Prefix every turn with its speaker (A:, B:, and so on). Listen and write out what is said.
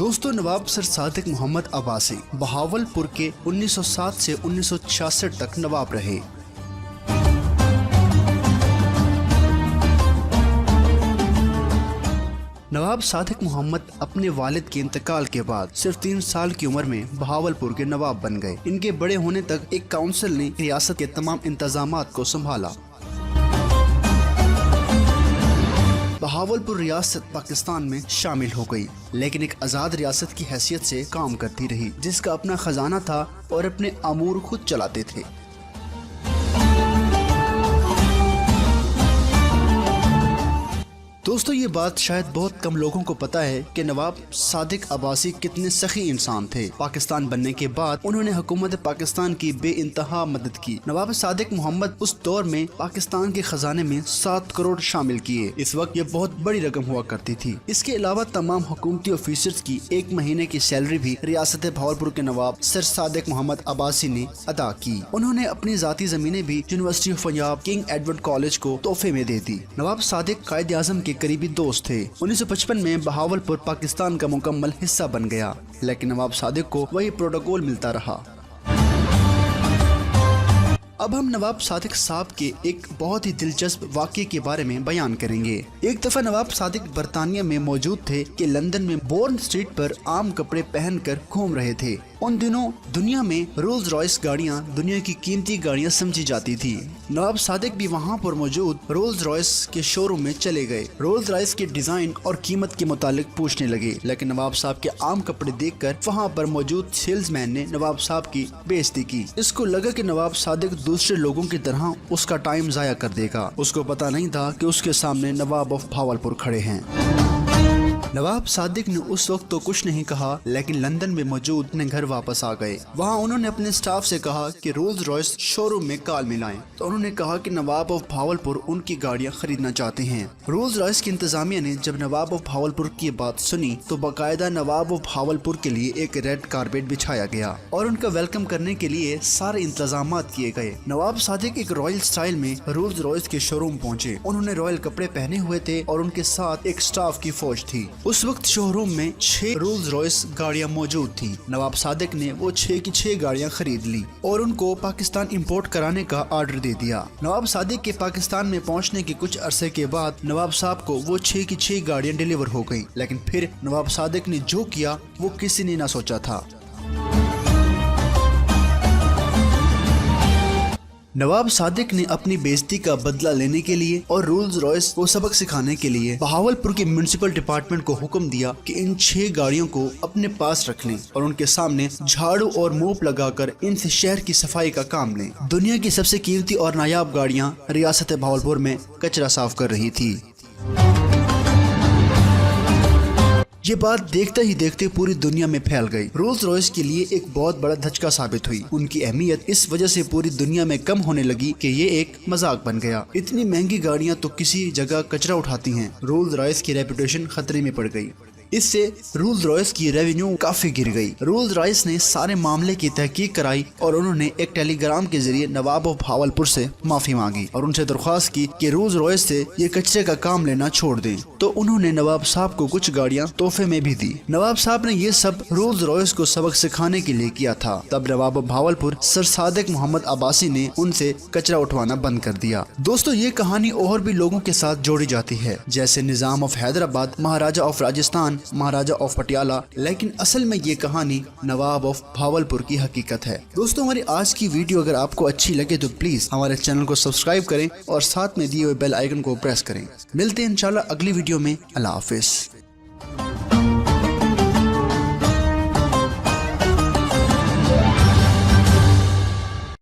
A: दोस्तों, नवाब सर सादिक मोहम्मद अब्बासी बहावलपुर के 1907 से 1966 तक नवाब रहे। नवाब सादिक मोहम्मद अपने वालिद के इंतकाल के बाद सिर्फ 3 साल की उम्र में बहावलपुर के नवाब बन गए। इनके बड़े होने तक एक काउंसिल ने रियासत के तमाम इंतजामात को संभाला। बहावलपुर रियासत पाकिस्तान में शामिल हो गई, लेकिन एक आज़ाद रियासत की हैसियत से काम करती रही, जिसका अपना खजाना था और अपने अमूर खुद चलाते थे। दोस्तों, ये बात शायद बहुत कम लोगों को पता है कि नवाब सादिक अब्बासी कितने सखी इंसान थे। पाकिस्तान बनने के बाद उन्होंने हुकूमत पाकिस्तान की बेइंतहा मदद की। नवाब सादिक मोहम्मद उस दौर में पाकिस्तान के खजाने में 7 करोड़ शामिल किए। इस वक्त ये बहुत बड़ी रकम हुआ करती थी। इसके अलावा तमाम हुकूमती ऑफिसर्स की 1 महीने की सैलरी भी रियासत बहावलपुर के नवाब सर सादिक मोहम्मद अब्बासी ने अदा की। उन्होंने अपनी जाती जमीनें भी university of Punjab king Edward college को तोहफे में दे दी। नवाब सादिक कायद आज़म के करीबी दोस्त थे। 1955 में बहावलपुर पाकिस्तान का मुकम्मल हिस्सा बन गया, लेकिन नवाब सादिक को वही प्रोटोकॉल मिलता रहा। अब हम नवाब सादिक साहब के एक बहुत ही दिलचस्प वाक़े के बारे में बयान करेंगे। एक दफा नवाब सादिक बरतानिया में मौजूद थे कि लंदन में बोर्न स्ट्रीट पर आम कपड़े पहनकर घूम रहे थे। उन दिनों दुनिया में रोल्स रॉयस गाड़ियां दुनिया की कीमती गाड़ियां समझी जाती थी। नवाब सादिक भी वहां पर मौजूद रोल्स रॉयस के शोरूम में चले गए। रोल्स रॉयस के डिजाइन और कीमत के मुतालिक पूछने लगे, लेकिन नवाब साहब के आम कपड़े देखकर वहां पर मौजूद सेल्समैन ने नवाब साहब की बेइज्जती की। इसको लगा कि नवाब सादिक दूसरे लोगों की तरह उसका टाइम जाया कर देगा। उसको पता नहीं था कि उसके सामने नवाब ऑफ बहावलपुर खड़े हैं। नवाब सादिक ने उस वक्त तो कुछ नहीं कहा, लेकिन लंदन में मौजूद अपने घर वापस आ गए। वहाँ उन्होंने अपने स्टाफ से कहा कि रोल्स रॉयस शोरूम में कॉल मिलाएं। तो उन्होंने कहा कि नवाब ऑफ बहावलपुर उनकी गाड़ियाँ खरीदना चाहते हैं। रोल्स रॉयस की इंतजामिया ने जब नवाब ऑफ बहावलपुर की बात सुनी तो बाकायदा नवाब ऑफ बहावलपुर के लिए एक रेड कारपेट बिछाया गया और उनका वेलकम करने के लिए सारे इंतजाम किए गए। नवाब सादिक एक रॉयल स्टाइल में रोल्स रॉयस के शोरूम पहुँचे। उन्होंने रॉयल कपड़े पहने हुए थे और उनके साथ एक स्टाफ की फौज थी। उस वक्त शोरूम में 6 रोल्स रॉयस गाड़ियां मौजूद थी। नवाब सादिक ने वो 6 की 6 गाड़ियां खरीद ली और उनको पाकिस्तान इंपोर्ट कराने का ऑर्डर दे दिया। नवाब सादिक के पाकिस्तान में पहुंचने के कुछ अरसे के बाद नवाब साहब को वो 6 की 6 गाड़ियां डिलीवर हो गयी, लेकिन फिर नवाब सादिक ने जो किया वो किसी ने ना सोचा था। नवाब सादिक ने अपनी बेइज्जती का बदला लेने के लिए और रोल्स रॉयस को सबक सिखाने के लिए बहावलपुर के म्युनिसिपल डिपार्टमेंट को हुक्म दिया कि इन 6 गाड़ियों को अपने पास रख लें और उनके सामने झाड़ू और मोप लगाकर इनसे शहर की सफाई का काम लें। दुनिया की सबसे कीमती और नायाब गाड़ियां रियासत बहावलपुर में कचरा साफ कर रही थी। ये बात देखते ही देखते पूरी दुनिया में फैल गई। रोल्स रॉयस के लिए एक बहुत बड़ा धचका साबित हुई। उनकी अहमियत इस वजह से पूरी दुनिया में कम होने लगी कि ये एक मजाक बन गया। इतनी महंगी गाड़ियां तो किसी जगह कचरा उठाती हैं। रोल्स रॉयस की रेपुटेशन खतरे में पड़ गई। इससे रोल्स रॉयस की रेवेन्यू काफी गिर गई। रोल्स रॉयस ने सारे मामले की तहकीक कराई और उन्होंने एक टेलीग्राम के जरिए नवाब ऑफ बहावलपुर से माफी मांगी और उनसे दरख्वास्त की कि रोल्स रॉयस से ये कचरे का काम लेना छोड़ दें। तो उन्होंने नवाब साहब को कुछ गाड़ियां तोहफे में भी दी। नवाब साहब ने ये सब रोल्स रॉयस को सबक सिखाने के लिए किया था। तब नवाब ऑफ बहावलपुर सर सादिक मोहम्मद अब्बासी ने उनसे कचरा उठवाना बंद कर दिया। दोस्तों, ये कहानी और भी लोगों के साथ जोड़ी जाती है, जैसे Nizam of Hyderabad, maharaja of Rajasthan, maharaja of Patiala, लेकिन असल में ये कहानी नवाब ऑफ बहावलपुर की हकीकत है। दोस्तों, हमारी आज की वीडियो अगर आपको अच्छी लगे तो प्लीज हमारे चैनल को सब्सक्राइब करें और साथ में दिए हुए बेल आइकन को प्रेस करें। मिलते हैं इंशाल्लाह अगली वीडियो में। अल्लाह हाफिज।